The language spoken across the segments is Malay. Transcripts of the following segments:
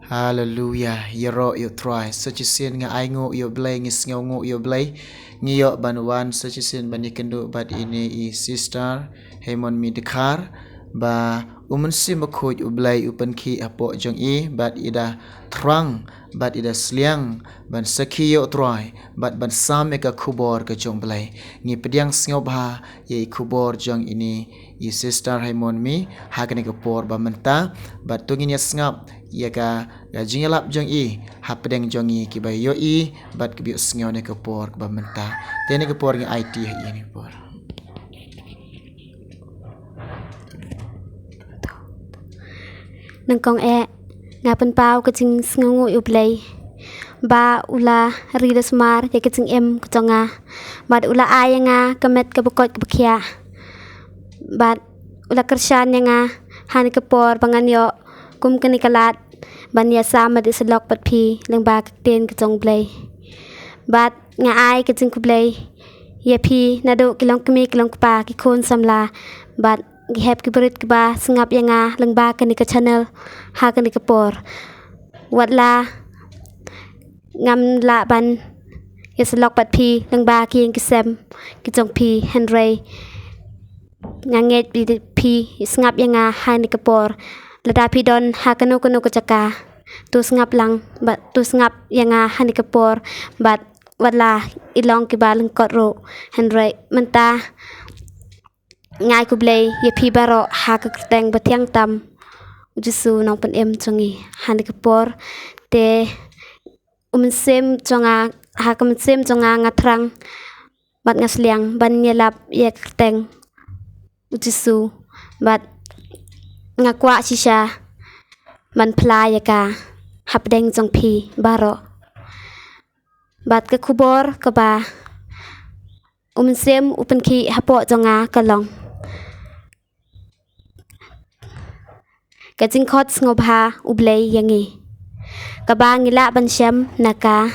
Hallelujah. Yero yo try. Such a sin nga ay ngo yo blay ngis ngo yo blay. Ngiyo banwan such a sin banikendo but ini I sister Hemon mi dekar ba si makhoj ublay upan ki apo jong I but ida trang but ida sliang ban sakiyo try but ban same ka kubor ka jong blay ngi pediang sngoba ye kubor jong ini I sister Hemon mi hakane ka por ba menta but tungin ya snap ya ka jingalap jong I hapedeng jong I ki ba yo I but ki sngo ne ka por ba menta tene ka por ngi IT ini por nang kong ngapan pau ka ching sngongo uplay ba ula ridas mar ya ka ching kutonga bad ula aya nga kamet ka bukot ka bakya bad ula kershan nga hani ka por bangan yo kum kani kalat ban ya sama di selok pat pi leng ba ka ten ka chong play bad nga ai ka ching ku play ya pi nado kilong kami kilong pa ki khon samla bad gihep kibrit kiba sengap yang leng ba kani ka channel ha kani ka por watla ngam la ban ya selok pat pi leng ba ki yang kisem ki jong pi henry nganget pi sengap yang ha ni ka por lada pi don ha kanu kanu ka chaka tu sengap lang bat tu sengap yang ha ni ka por bat watla ilong kiba leng kot ro henry menta ngai ku blay ye pi baro ha ka teng batiang tam jisu nong pen chongi han ka por te sem chonga ha kam sem chonga ngatrang bat ngasliang ban nyelap ye teng jisu bat ngakwa shisha man playa ka hap deng jong pi baro bat ka kubor ka ba sem upen ki hapo chonga kalong ka jing khot ngobha ublay yangi ka ba ngila ban syam naka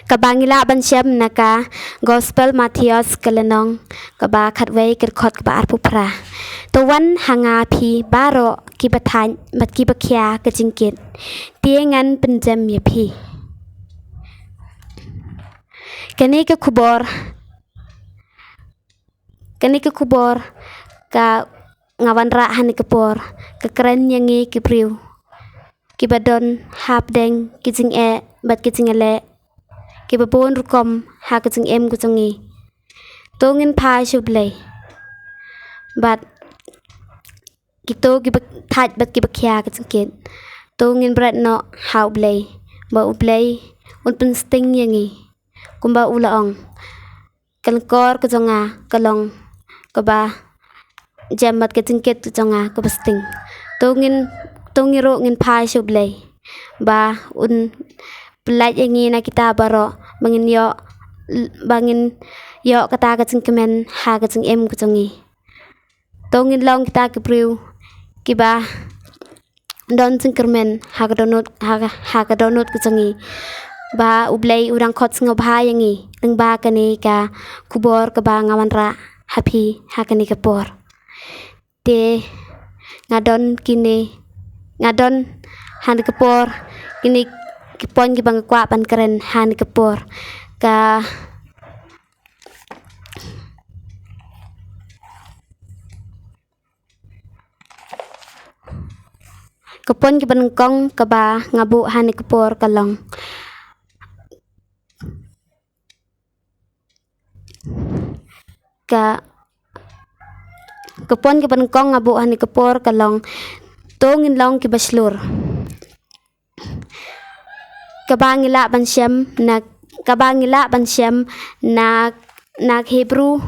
ka ba ngila ban syam naka gospel Matthias kalenong ka ba khatway ka khot ka ba arpu pra to wan hanga phi baro ki bathan mat ki bakhya ka jingkit tiengan penjam ya phi kani ka kubor ka ngawan ra hani kapor ka keren yangi ki priu ki badon hap deng ki jing bat ki jing le ki babon rukom ha ka jing ku jongi tongin pha shublay bat ki to ki thaj bat ki bakhya ka jing tongin brat no ha ublay ba ublay un pen sting yangi kumba ulaong kalkor ka jonga kalong kaba jamat ke tingket jonga ke besting tongiro ngin pai shublay ba un pelaj yangi na kita baro bangin yo kata ka tingkemen ha ka ting ku jongi tongin long kita ke priu kiba don tingkermen ha ka donut ku jongi ba ublay urang khot ngobha yangi leng ba kani ka kubor ka ba ngawan ra happy hakani ka por te ngadon han ka por kini kipon ki bang kwa pan keren han ka por ka kepon ki ban kong ka ba ngabu han ka por kalong ka kepon ki ban kong ngabu hani kepor kalong tongin long ki baslur kabangila ban syam na Hebrew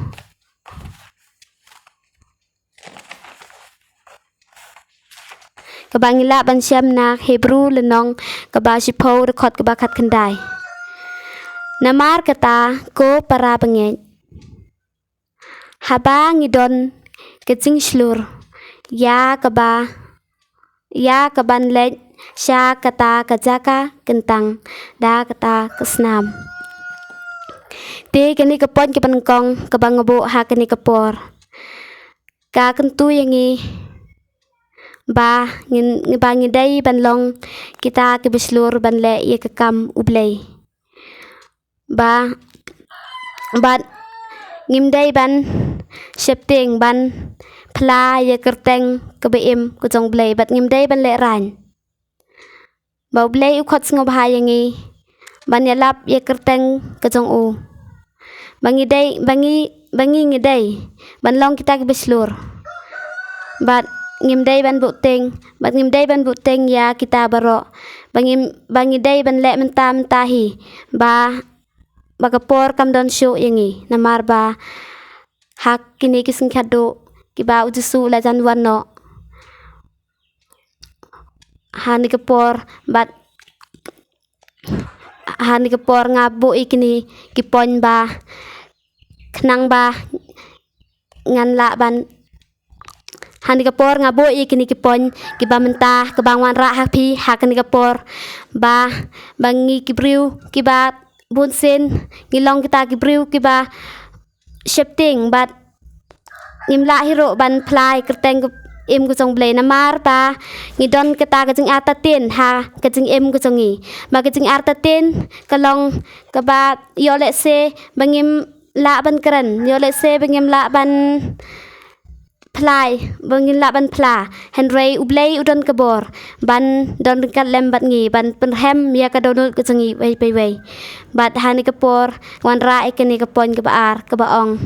kabangila ban syam na Hebrew lenong kaba sipo rekod kaba khat kandai namar kata ko para bangeng haba ngidon kecing slur ya kaban lej sya kata kajaka kentang da kata kesnam te kini kepon ki pankong kabang ngabo ha kini kepor ka kentu yangi ba ngin dai ban long kita ke beslur ban le ye ke kam ublei ba ngim dai ban shepting ban pla ye kerteng ke beim ke jong blei bat ngim dai ban le ran ba ublei u khot ngo ba yangi ban ya lap ye kerteng ke jong u bangi ngi dai ban long kita ke beslur bat ngim dai ban bu teng ya kita baro bangi dai ban le mentam tahi ba kapor kam don shu yangi namar ba hak kini kising khado ki ba ujusu la jan wano hani kapor bat hani kapor ngabu ikini kipon ba khnang ba ngan la ban hani kapor ngabo ikini kipon ki ba mentah ke bangwan ra hak pi hak ni kapor ba bangi kibriu ki ba bunsen ngilong kita kibriu ki ba shifting bat ngimla hiro ban plai kerteng em ku jong blei namar ba ngidon kita ke jing atatin ha ke jing em ku jongi ba ke jing artatin kalong ke ba yo le se bangim la ban kran yo le se bangim la ban plai bangin la ban pla henry ublei udon kabor ban don kat lem bat ngi ban penhem ya ka donul ke jongi wei bat hani kapor wan ra ikeni kapon ke baar ke baong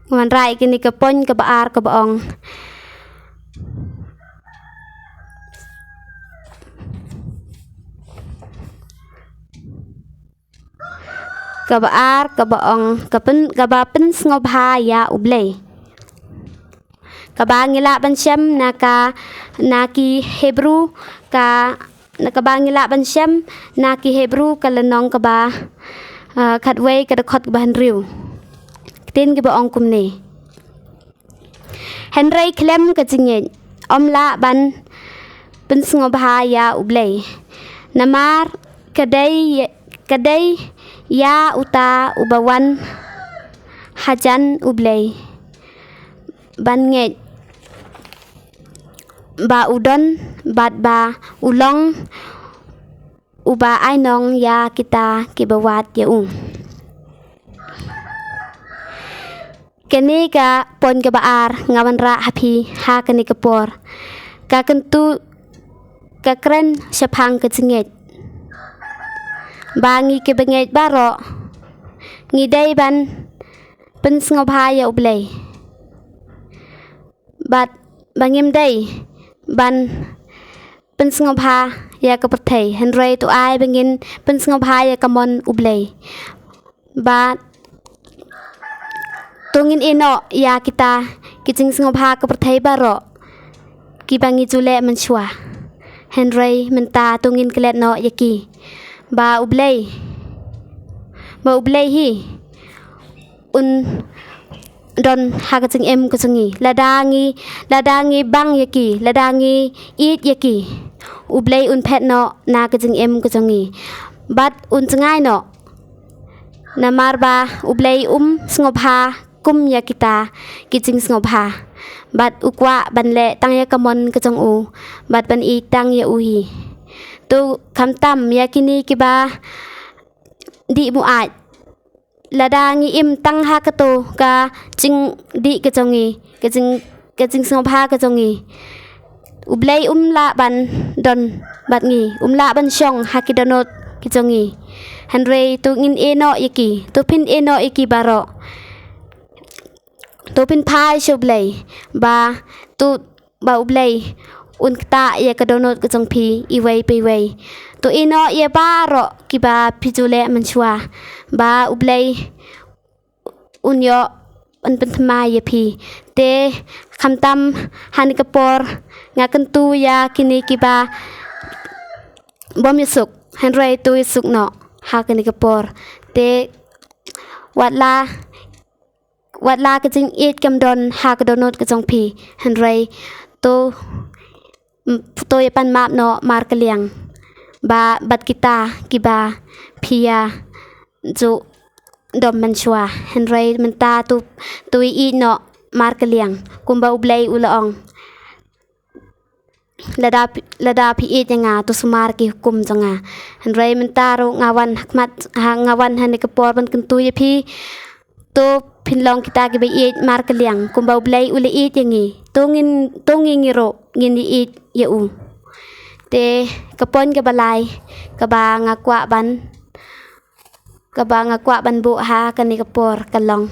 wan ra ikeni kapon ke baar ke baong ke baar ke baong ke ba pen ngob ha ya ublei ke ba ngila ban syam naki hebru ka ba ngila ban syam naki hebru ka lenong ke ba khatwei ke khot ban riu tin ke baong kum ni henry klem ke jingin omla ban pen ngob ha ya ublei namar kadai ya uta ubawan hajan ublei ban nge ba udon bat ba ulong uba ainong ya kita kibawat ya keni ka pon ke baar ngawan ra hapi ha keni kapor ka kentu ka kren syapang ke jinget bangi ke benget baro ngidai ban pen ngob ha ya ublei bat bangim dai ban pen ngob ha ya ka perthei henry tu ai bangin pen ngob ha ya kamon ublei bat tungin ino ya kita kijing ngob ha ka perthei baro ki bangi jule menchua henry menta tungin kelet no yaki ba ublei hi un don hakacing em kucungi ladangi bang yaki ladangi it yaki ublei un pet no na kacing em kucungi bat un cengai no namar ba ublei ngob ha kum ya kita kicing ngob ha bat ukwa ban le tang ya kamon kacung u bat ban I tang ya uhi tu kamtam yakini kiba di muat ladangi im tang ha kato ka jing di kejongi kejing ngob ha kejongi ublei la ban don bat ngi la ban syong ha kidonot kejongi henry tu ngin eno yaki tu pin eno iki baro tu pin pai shublei ba tu ba ublei un kta ya kadonot ke jong pi iwei pe wei tu ino ya baro ki ba pijule menchua ba ublei un yo un pentma ya pi te khamtam hani kapor ngakentu ya kini ki ba bom yusuk henry tu yusuk no ha kini kapor te watla ke jing it kam don ha kadonot ke jong pi henry tu to ya pan map no mar kaliang ba bat kita kiba pia jo dom manchwa henry menta tu I no mar kaliang kumba ublay ulaong lada pi I nga tu sumar ki hukum janga henry menta ro ngawan hakmat ngawan han ke por ban kentu ya pi to pinlong kita ki I mar kaliang kumba ublay ula I yangi tongin ngiro ngin I ya u te kapon ke balai kaba ngakwa ban bu ha kani kapor kalong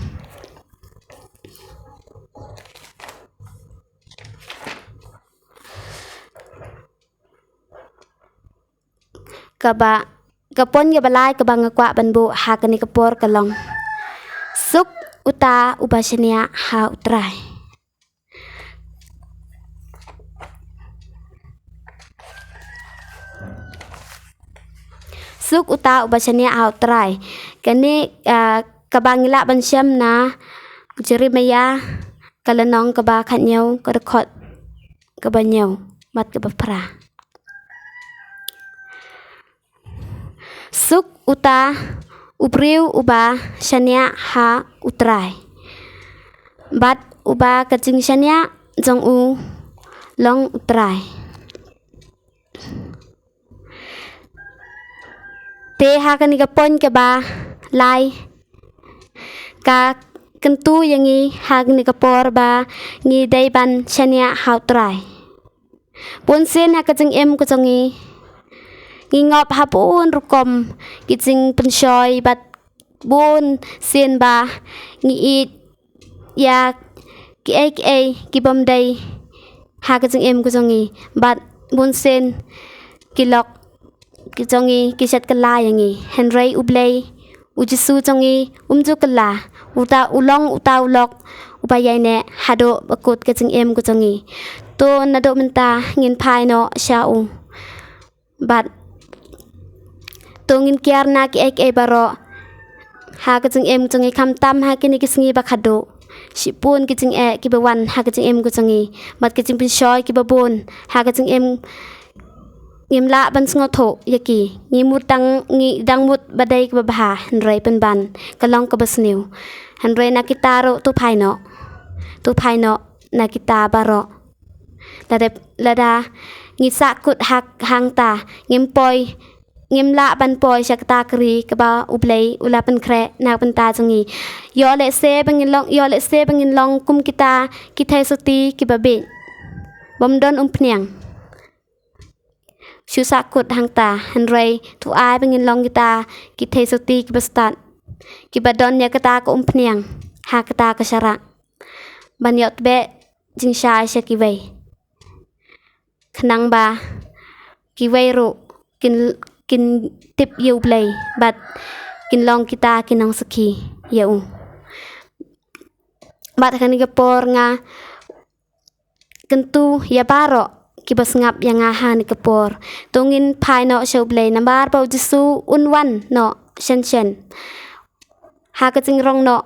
kaba kapon ke balai kaba ngakwa ban bu ha kani kapor kalong suk uta ubashania ha utrai suk uta ubashania ha utrai kani kabangila ban syam na jerimaya kalanong kaba khatnyau kadakot kabanyau mat kabapra suk uta ubriu uba shania ha utrai bat uba kacing shania jong u long utrai te ha kani kapon ke ba lai ka kentu yangi ha kani kapor ba ngi dai ban shania ha utrai pun sen ha kacing em kucongi ngingop hapun rukom kicing penshoy bat bun sen ba ngi ya ki bom dai ha kicing em kucongi bat bun sen kilok kicongi kisat kala yangi henry ublay ujisu congi umju kala uta ulok upayai ne hado bakut kicing em kucongi to nado menta ngin pai no shau bat tongin kiar na ki baro ha kicing em congi kam tam ha kini kisingi bakado sipun kicing ki bawan ha kicing em kucongi mat kicing pinshoy ki babon ha kicing em ngim la ban sngoto yaki ngi dang mut badai ki babha henry pen ban kalong ka basniu henry na kitaro tu phai no na kita baro lada ngi sakut hak hang ta ngim la ban poi shakta kri kaba ublay ula pen kre na pen ta jangi yo le se bangin long kum kita thai soti ki babe bom don pniang shu sakut hang ta henry tu ai bangin long kita ki thai soti ki bastat ki badon ya kata ko pniang ha kata ka syara ban yot be jing sha ki wei khnang ba ki wei ro kin tip yu play bat kin long kita kinong saki yau bat kani kapor nga kentu ya baro kibas ngap yang aha ni kapor tongin pai no show play nambar pau jisu unwan no shen ha kacing rong no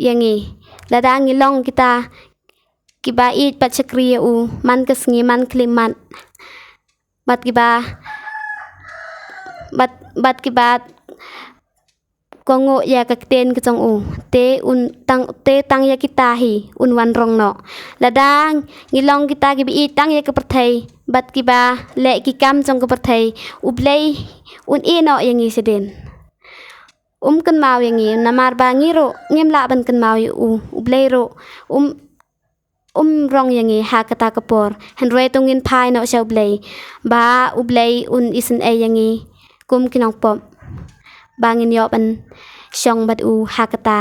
yangi ladang long kita kiba it pachakri u man kasngi man klimat bat kibat kongo ya kakten kecong u te tang ya kita hi wan rong no ladang ngilong kita gibi tang ya keperthai bat kiba le ki kam jong keperthai ublay no yang isiden kan mau yang namar bangi ro ngem la ban kan mau u ublay ro rong yang ha kata kapor henry tungin pai no shaw blay ba ublay isen yang kum kinong pom bangin yo ban shong bat u ha kata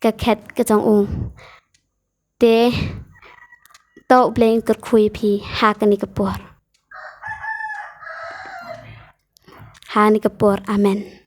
ka khet ka jong u te to ublay kur khui pi ha kani kapor ha ni kapor amen.